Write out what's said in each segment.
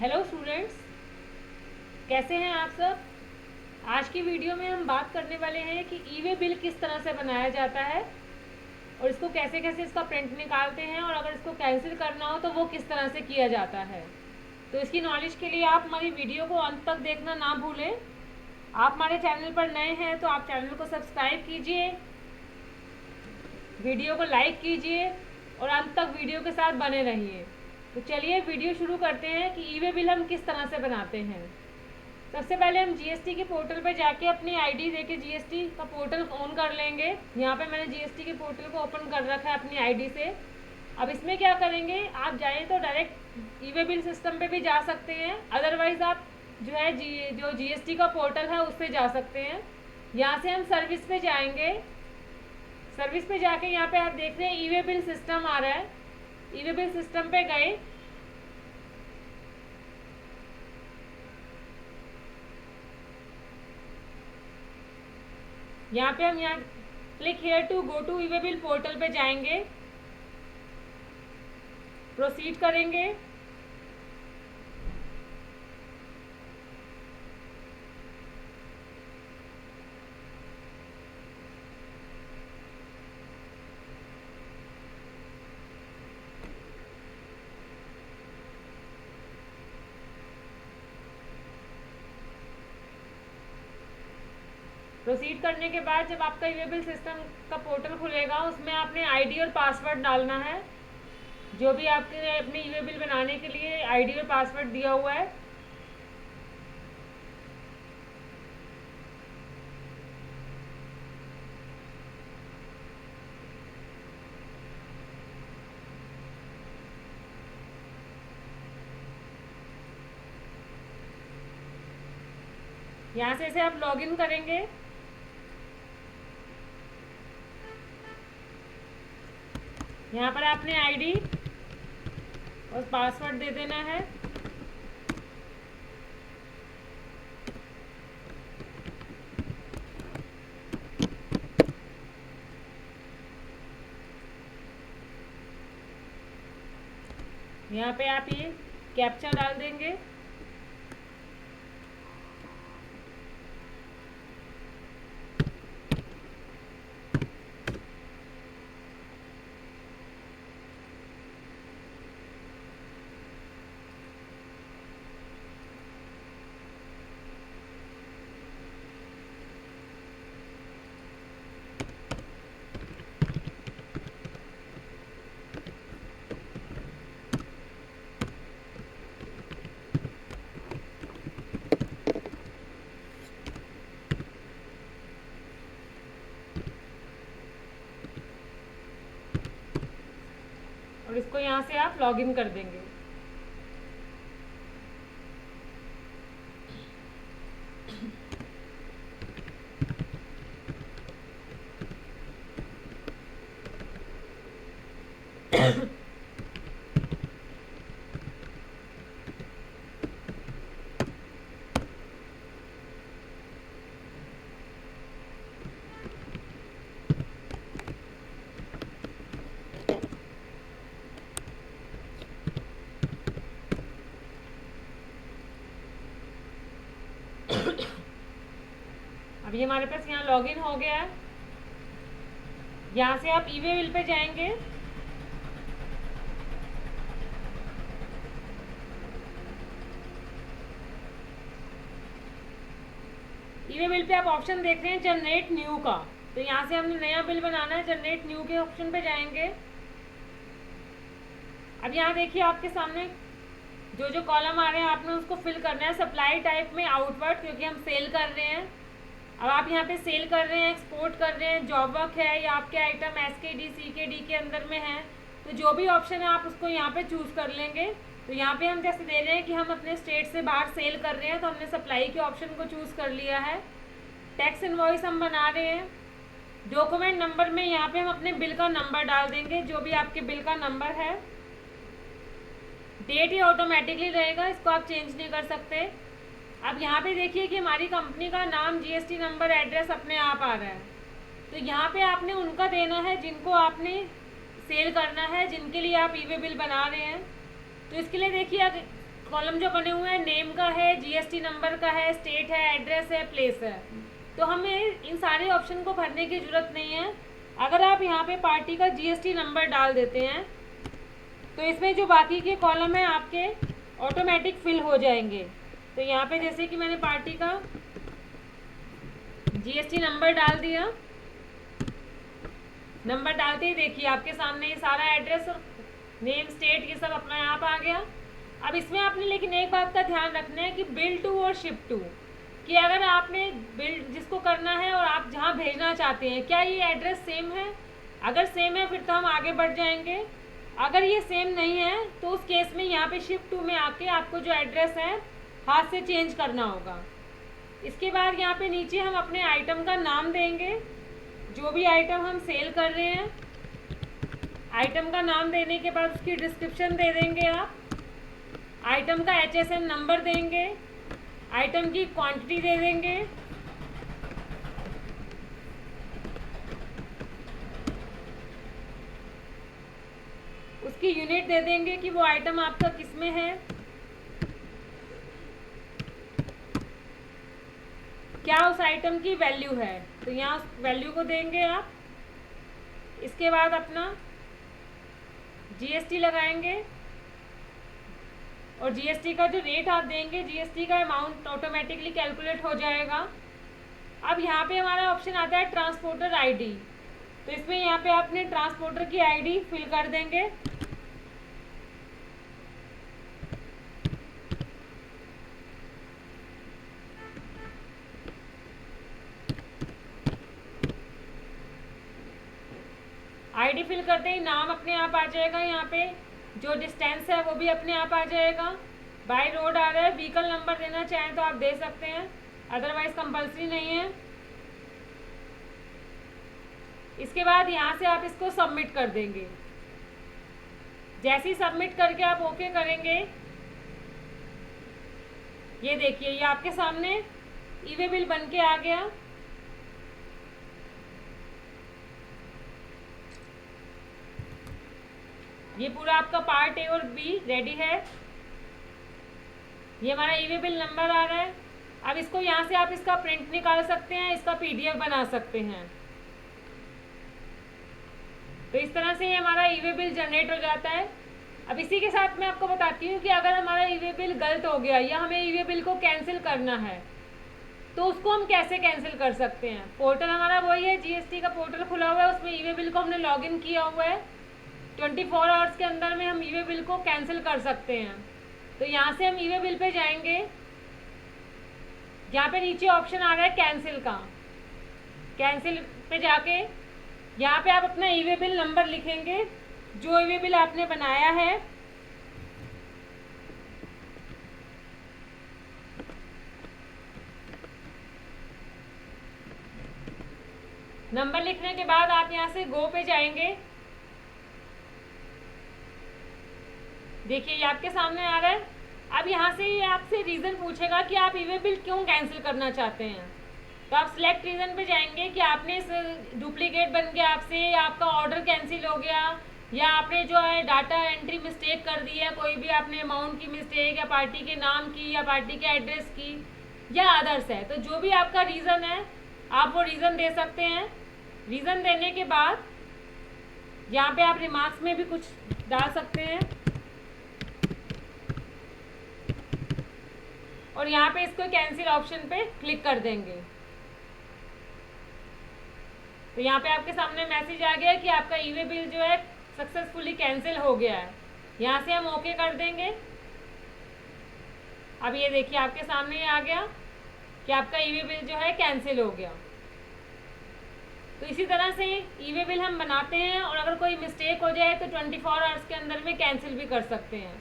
Hello students, कैसे हैं आप सब। आज की वीडियो में हम बात करने वाले हैं कि ई वे बिल किस तरह से बनाया जाता है और इसको कैसे कैसे इसका प्रिंट निकालते हैं, और अगर इसको कैंसिल करना हो तो वो किस तरह से किया जाता है। तो इसकी नॉलेज के लिए आप हमारी वीडियो को अंत तक देखना ना भूलें। आप हमारे चैनल पर नए हैं तो आप चैनल को सब्सक्राइब कीजिए, वीडियो को लाइक कीजिए और अंत तक वीडियो के साथ बने रहिए। तो चलिए वीडियो शुरू करते हैं कि ई वे बिल हम किस तरह से बनाते हैं। सबसे पहले हम जीएसटी के पोर्टल पे जाके अपनी आईडी देके जीएसटी का पोर्टल ऑन कर लेंगे। यहाँ पे मैंने जीएसटी के पोर्टल को ओपन कर रखा है अपनी आईडी से। अब इसमें क्या करेंगे, आप जाएँ तो डायरेक्ट ई वे बिल सिस्टम पे भी जा सकते हैं, अदरवाइज़ आप जो है जो जीएसटी का पोर्टल है उससे जा सकते हैं। यहाँ से हम सर्विस पे जाएंगे। सर्विस पे जाके यहाँ पे आप देख रहे हैं ई वे बिल सिस्टम आ रहा है। ई वे बिल सिस्टम पे गए, यहाँ पे हम click here to go to E way bill portal पे जाएंगे, प्रोसीड करेंगे। प्रोसीड करने के बाद जब आपका ई वे बिल सिस्टम का पोर्टल खुलेगा, उसमें आपने आईडी और पासवर्ड डालना है। जो भी आपके अपने ई वे बिल बनाने के लिए आईडी और पासवर्ड दिया हुआ है। यहाँ से इसे आप लॉगिन करेंगे। यहाँ पर आपने आईडी और पासवर्ड दे देना है। यहाँ पे आप ये कैप्चा डाल देंगे। और इसको यहाँ से आप लॉगिन कर देंगे। अभी हमारे पास यहाँ लॉगिन हो गया है। यहाँ से आप ई वे बिल पे जाएंगे। ई वे बिल पे आप ऑप्शन देख रहे हैं जनरेट न्यू का, तो यहाँ से हमने नया बिल बनाना है। जनरेट न्यू के ऑप्शन पे जाएंगे। अब यहाँ देखिए आपके सामने जो जो कॉलम आ रहे हैं आपने उसको फिल करना है सप्लाई टाइप में आउटवर्ड, क्योंकि हम सेल कर रहे हैं। अब आप यहाँ पे सेल कर रहे हैं, एक्सपोर्ट कर रहे हैं, जॉब वर्क है, या आपके आइटम SKD CKD के अंदर में है, तो जो भी ऑप्शन है आप उसको यहाँ पे चूज़ कर लेंगे। तो यहाँ पे हम जैसे दे रहे हैं कि हम अपने स्टेट से बाहर सेल कर रहे हैं, तो हमने सप्लाई के ऑप्शन को चूज़ कर लिया है। टैक्स इनवॉइस हम बना रहे हैं। डॉक्यूमेंट नंबर में यहाँ पे हम अपने बिल का नंबर डाल देंगे, जो भी आपके बिल का नंबर है। डेट ये ऑटोमेटिकली रहेगा, इसको आप चेंज नहीं कर सकते। अब यहाँ पे देखिए कि हमारी कंपनी का नाम, GST नंबर, एड्रेस अपने आप आ रहा है। तो यहाँ पे आपने उनका देना है जिनको आपने सेल करना है, जिनके लिए आप ई वे बिल बना रहे हैं। तो इसके लिए देखिए कॉलम जो बने हुए हैं नेम का है, जीएसटी नंबर का है, स्टेट है, एड्रेस है, प्लेस है। तो हमें इन सारे ऑप्शन को भरने की ज़रूरत नहीं है। अगर आप यहाँ पे पार्टी का जीएसटी नंबर डाल देते हैं तो इसमें जो बाकी के कॉलम हैं आपके ऑटोमेटिक फिल हो जाएंगे। तो यहाँ पे जैसे कि मैंने पार्टी का जीएसटी नंबर डाल दिया, नंबर डालते ही देखिए आपके सामने ये सारा एड्रेस, नेम, स्टेट, ये सब अपने आप आ गया। अब इसमें आपने लेकिन एक बात का ध्यान रखना है कि बिल टू और शिप टू, कि अगर आपने बिल जिसको करना है और आप जहाँ भेजना चाहते हैं क्या ये एड्रेस सेम है। अगर सेम है फिर तो हम आगे बढ़ जाएंगे, अगर ये सेम नहीं है तो उस केस में यहाँ पे शिप टू में आके आपको जो एड्रेस है हाथ से चेंज करना होगा। इसके बाद यहाँ पे नीचे हम अपने आइटम का नाम देंगे, जो भी आइटम हम सेल कर रहे हैं। आइटम का नाम देने के बाद उसकी डिस्क्रिप्शन दे देंगे आप, आइटम का HSN नंबर देंगे, आइटम की क्वांटिटी दे देंगे, उसकी यूनिट दे देंगे कि वो आइटम आपका किस में है, क्या उस आइटम की वैल्यू है, तो यहाँ उस वैल्यू को देंगे आप। इसके बाद अपना जीएसटी लगाएंगे और जीएसटी का जो रेट आप देंगे, जीएसटी का अमाउंट ऑटोमेटिकली कैलकुलेट हो जाएगा। अब यहाँ पे हमारा ऑप्शन आता है ट्रांसपोर्टर आईडी, तो इसमें यहाँ पे आपने ट्रांसपोर्टर की आईडी फिल कर देंगे। आईडी फिल करते ही नाम अपने आप आ जाएगा, यहाँ पे जो डिस्टेंस है वो भी अपने आप आ जाएगा। बाय रोड आ रहा है, व्हीकल नंबर देना चाहें तो आप दे सकते हैं, अदरवाइज कंपल्सरी नहीं है। इसके बाद यहाँ से आप इसको सबमिट कर देंगे। जैसे ही सबमिट करके आप ओके करेंगे, ये देखिए ये आपके सामने ई वे बिल बन के आ गया। ये पूरा आपका पार्ट ए और बी रेडी है। ये हमारा ई वे बिल नंबर आ रहा है। अब इसको यहाँ से आप इसका प्रिंट निकाल सकते हैं, इसका पीडीएफ बना सकते हैं। तो इस तरह से ये हमारा ई वे बिल जनरेट हो जाता है। अब इसी के साथ मैं आपको बताती हूँ कि अगर हमारा ई वे बिल गलत हो गया या हमें ई वे बिल को कैंसिल करना है तो उसको हम कैसे कैंसिल कर सकते हैं। पोर्टल हमारा वही है, जीएसटी का पोर्टल खुला हुआ है, उसमें ई वे बिल को हमने लॉगिन किया हुआ है। 24 आवर्स के अंदर में हम ई वे बिल को कैंसिल कर सकते हैं। तो यहाँ से हम ई वे बिल पे जाएंगे, यहाँ पे नीचे ऑप्शन आ रहा है कैंसिल का। कैंसिल पे जाके यहाँ पे आप अपना ई वे बिल नंबर लिखेंगे, जो ई वे बिल आपने बनाया है। नंबर लिखने के बाद आप यहाँ से गो पे जाएंगे। देखिए ये आपके सामने आ रहा है। अब यहाँ से ये आपसे रीज़न पूछेगा कि आप ई वे बिल क्यों कैंसिल करना चाहते हैं। तो आप सिलेक्ट रीज़न पे जाएंगे कि आपने इस डुप्लीकेट बन गया आपसे, या आपका ऑर्डर कैंसिल हो गया, या आपने जो है डाटा एंट्री मिस्टेक कर दी है, कोई भी आपने अमाउंट की मिस्टेक या पार्टी के नाम की या पार्टी के एड्रेस की या अदर्स है। तो जो भी आपका रीज़न है आप वो रीज़न दे सकते हैं। रीज़न देने के बाद यहाँ पे आप रिमार्क्स में भी कुछ डाल सकते हैं और यहाँ पे इसको कैंसिल ऑप्शन पे क्लिक कर देंगे। तो यहाँ पे आपके सामने मैसेज आ गया कि आपका ई वे बिल जो है सक्सेसफुली कैंसिल हो गया है। यहाँ से हम ओके कर देंगे। अब ये देखिए आपके सामने ये आ गया कि आपका ई वे बिल जो है कैंसिल हो गया। तो इसी तरह से ई वे बिल हम बनाते हैं और अगर कोई मिस्टेक हो जाए तो 24 आवर्स के अंदर में कैंसिल भी कर सकते हैं।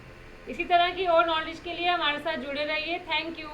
इसी तरह की और नॉलेज के लिए हमारे साथ जुड़े रहिए। Thank you.